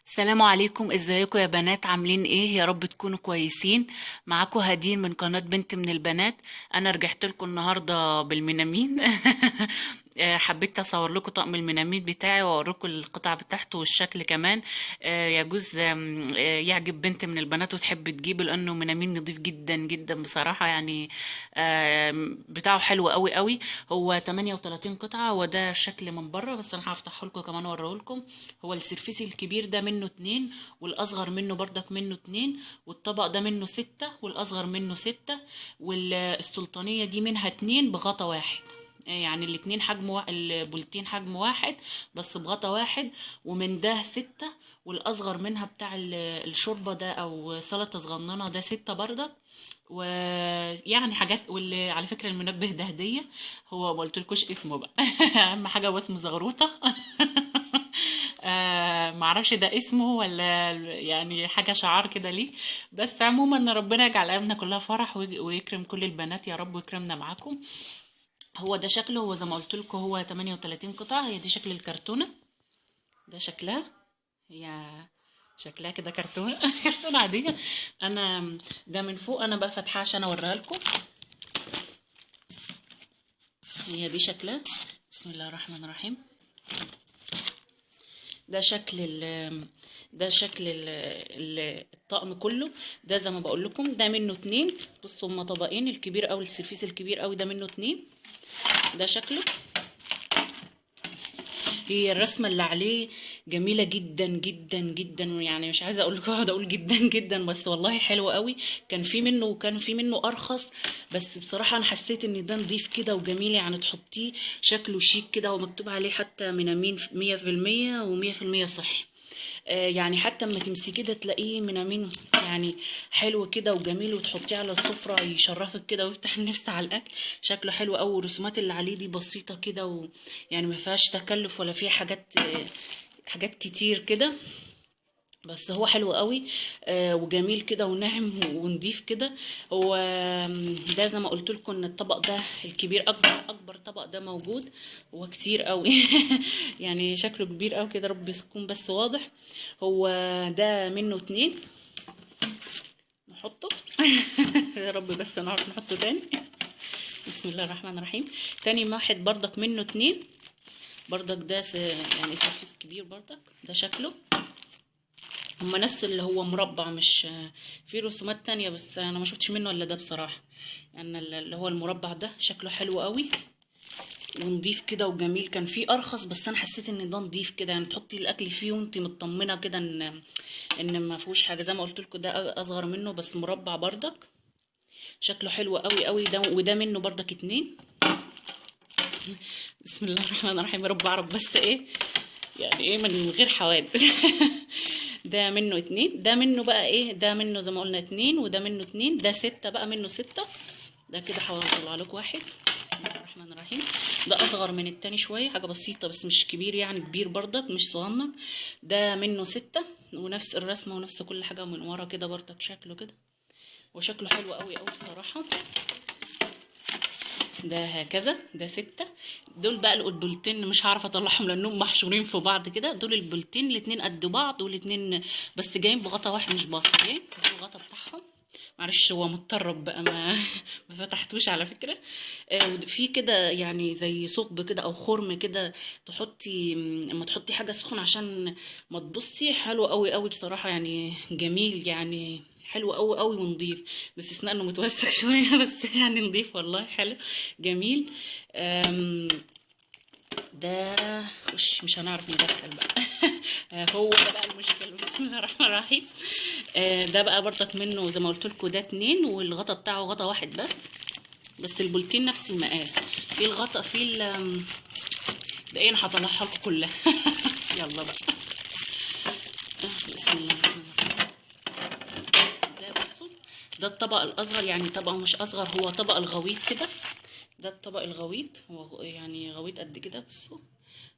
السلام عليكم، ازيكم يا بنات؟ عاملين ايه؟ يا رب تكونوا كويسين. معاكم هدين من قناة بنت من البنات. انا رجعت لكم النهاردة بالمنامين. حبيت اصور لكم طقم المنامين بتاعي واوريكم القطع بتاعته والشكل كمان. يجوز يعجب بنت من البنات وتحب تجيبه لانه منامين نضيف جدا جدا بصراحة يعني. بتاعه حلو قوي قوي. هو 38 قطعة وده شكل من بره، بس انا هفتحه لكم كمان واوريه لكم. هو السرفيسي الكبير ده منه اتنين، والاصغر منه بردك منه اتنين، والطبق ده منه ستة والاصغر منه ستة، والسلطانية دي منها اتنين بغطا واحد. يعني الاتنين البولتين حجم واحد بس بغطا واحد. ومن ده ستة، والاصغر منها بتاع الشوربة ده او سلطة صغننة ده ستة بردك. ويعني حاجات، واللي على فكرة المنبه ده هدية. هو ما قلتلكوش اسمه بقى. اهم حاجة هو اسمه زغروطة. معرفش ده اسمه ولا يعني حاجة شعار كده ليه. بس عموما ربنا يجعل ايامنا كلها فرح ويكرم كل البنات يا رب ويكرمنا معاكم. هو ده شكله، هو زي ما قلت لكم هو 38 قطعة. هي دي شكل الكرتونة، ده شكلها. هي شكلها كده كرتونة. كرتونة عادية. انا ده من فوق انا بقى فاتحاه عشان اوريها لكم. هي دي شكلها. بسم الله الرحمن الرحيم. ده شكل الطقم كله. ده زي ما بقول لكم ده منه اتنين. بصوا هما طبقين، الكبير او السرفيس الكبير قوي ده منه اتنين. ده شكله. هي الرسمه اللي عليه جميله جدا جدا جدا، يعني مش عايزه اقول لكم اقعد اقول جدا جدا، بس والله حلو قوي. كان في منه ارخص، بس بصراحه انا حسيت ان ده نضيف كده وجميل، يعني تحطيه شكله شيك كده، ومكتوب عليه حتى منامين 100% و100% صحي. يعني حتى اما تمسكيه ده تلاقيه منامين يعني حلو كده وجميل، وتحطيه على السفرة يشرفك كده ويفتح النفس على الاكل. شكله حلو قوي، والرسومات اللي عليه دي بسيطة كده ويعني ما فيهاش تكلف ولا فيها حاجات كتير كده. بس هو حلو قوي. وجميل كده وناعم ونضيف كده. هو ده زي ما قلت لكم ان الطبق ده الكبير اكبر طبق ده موجود. هو كتير قوي. يعني شكله كبير قوي كده، رب يكون بس واضح. هو ده منه اتنين نحطه. يا رب بس نعرف نحطه تاني. بسم الله الرحمن الرحيم. تاني واحد بردك منه اتنين. بردك ده يعني سرفيس كبير بردك. ده شكله. هما نفس اللي هو مربع، مش في رسومات تانية، بس انا ما شفتش منه الا ده بصراحة. يعني اللي هو المربع ده شكله حلو قوي ونضيف كده وجميل. كان فيه ارخص بس انا حسيت ان ده نضيف كده، يعني تحطي الاكل فيه وانت مطمنة كده ان ما فيهوش حاجة. زي ما قلت لكم ده اصغر منه بس مربع بردك. شكله حلو قوي قوي ده. وده منه بردك اتنين. بسم الله الرحمن الرحيم. يا رب اعرف بس ايه يعني ايه من غير حوادث. ده منه اتنين. ده منه بقى ايه، ده منه زي ما قلنا اتنين، وده منه اتنين. ده ستة بقى، منه ستة. ده كده حاول اطلع لكم واحد. بسم الله الرحمن الرحيم. ده اصغر من التاني شوية، حاجة بسيطة بس مش كبير، يعني كبير برضك مش صغنن. ده منه ستة، ونفس الرسمة ونفس كل حاجة من ورا كده برضك شكله كده. وشكله حلو قوي قوي بصراحة. ده هكذا. ده ستة. دول بقى البولتين مش هعرف اطلعهم لانهم محشورين في بعض كده. دول البولتين الاتنين قد بعض، والاتنين بس جايين بغطا واحد مش باطلين. ده الغطا بتاعهم. معلش هو متطرب بقى، ما فتحتوش على فكرة. في كده يعني زي ثقب كده او خرم كده، تحطي اما تحطي حاجة سخنة عشان ما تبصي. حلو قوي قوي بصراحة، يعني جميل يعني. حلو قوي قوي ونضيف، باستثناء انه متوسخ شويه. بس يعني نضيف والله حلو جميل. ده خش مش هنعرف ندخل بقى. هو ده بقى المشكله. بسم الله الرحمن الرحيم. ده بقى برضك منه زي ما قلت لكم ده اتنين، والغطا بتاعه غطا واحد بس البولتين نفس المقاس. في الغطا ده ايه، انا هطلعها لكم كلها. يلا بقى. بسم الله الرحمن الرحيم. ده بصوا، ده الطبق الاصغر، يعني طبق مش اصغر، هو طبق الغويط كده. ده الطبق الغويط، هو يعني غويط قد كده. بصوا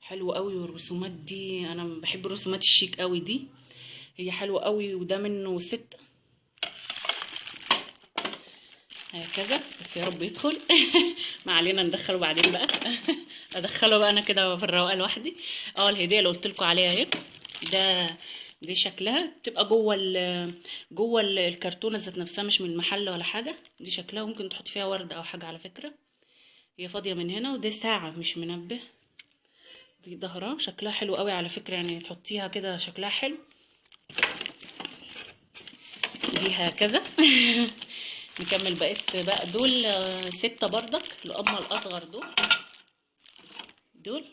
حلو قوي. والرسومات دي انا بحب الرسومات الشيك قوي دي. هي حلوه قوي. وده منه ستة هكذا. بس يا رب يدخل. ما علينا ندخله بعدين بقى. ادخله بقى انا كده في الرواقه لوحدي. الهديه اللي قلت لكم عليها اهي. ده دي شكلها بتبقى جوه الكرتونه ذات نفسها، مش من المحل ولا حاجه. دي شكلها ممكن تحط فيها ورده او حاجه على فكره. هي فاضيه من هنا، ودي ساعه مش منبه. دي ظهرها شكلها حلو قوي على فكره، يعني تحطيها كده شكلها حلو. دي هكذا. نكمل بقى دول 6 بردك، القمه الاصغر دول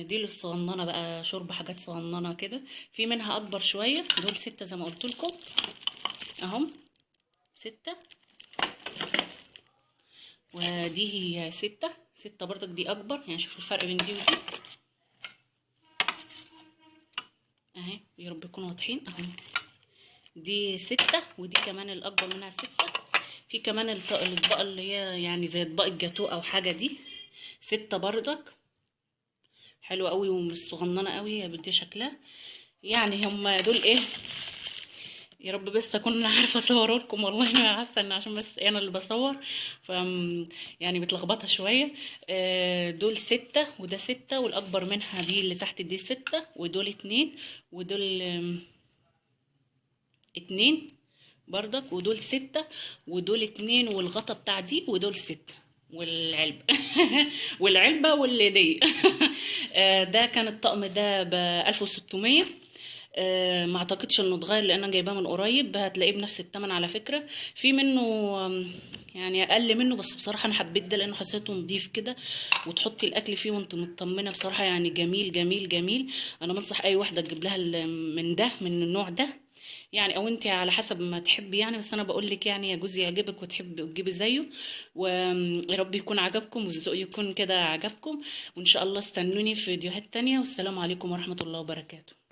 دي الصغننه بقى، شرب حاجات صغننه كده. في منها اكبر شويه، دول 6 زي ما قلت لكم اهم. 6. ودي هي 6 بردك، دي اكبر. يعني شوفوا الفرق بين دي ودي اهي، يا رب يكونوا واضحين اهو. دي 6 ودي كمان الاكبر منها 6. في كمان الاطباق اللي هي يعني زي اطباق الجاتو او حاجه، دي 6 بردك، حلوه قوي ومش صغننه قوي. هي بدي شكلها يعني. هم دول ايه، يا رب بس اكون عارفه اصوره لكم. والله انا حاسه ان عشان بس انا اللي بصور ف يعني متلخبطه شويه. دول 6 وده 6، والاكبر منها دي اللي تحت دي 6، ودول 2، ودول 2 بردك، ودول 6، ودول 2، والغطا بتاع دي، ودول 6، والعلبة. والعلبة واللي دي. ده كان الطقم ده ب1600. ما اعتقدش انه اتغير لان انا جايباه من قريب. هتلاقيه بنفس الثمن على فكرة. في منه يعني اقل منه، بس بصراحة انا حبيت ده لانه حسيته نضيف كده، وتحطي الاكل فيه وانت مطمنة بصراحة. يعني جميل جميل جميل. انا بنصح اي واحدة تجيب لها من النوع ده يعني، او انت على حسب ما تحبي يعني. بس انا بقول لك يعني يا جوزي يعجبك وتحبي وتجيبي زيه. ويا رب يكون عجبكم والذوق يكون كده عجبكم. وان شاء الله استنوني في فيديوهات تانية. والسلام عليكم ورحمة الله وبركاته.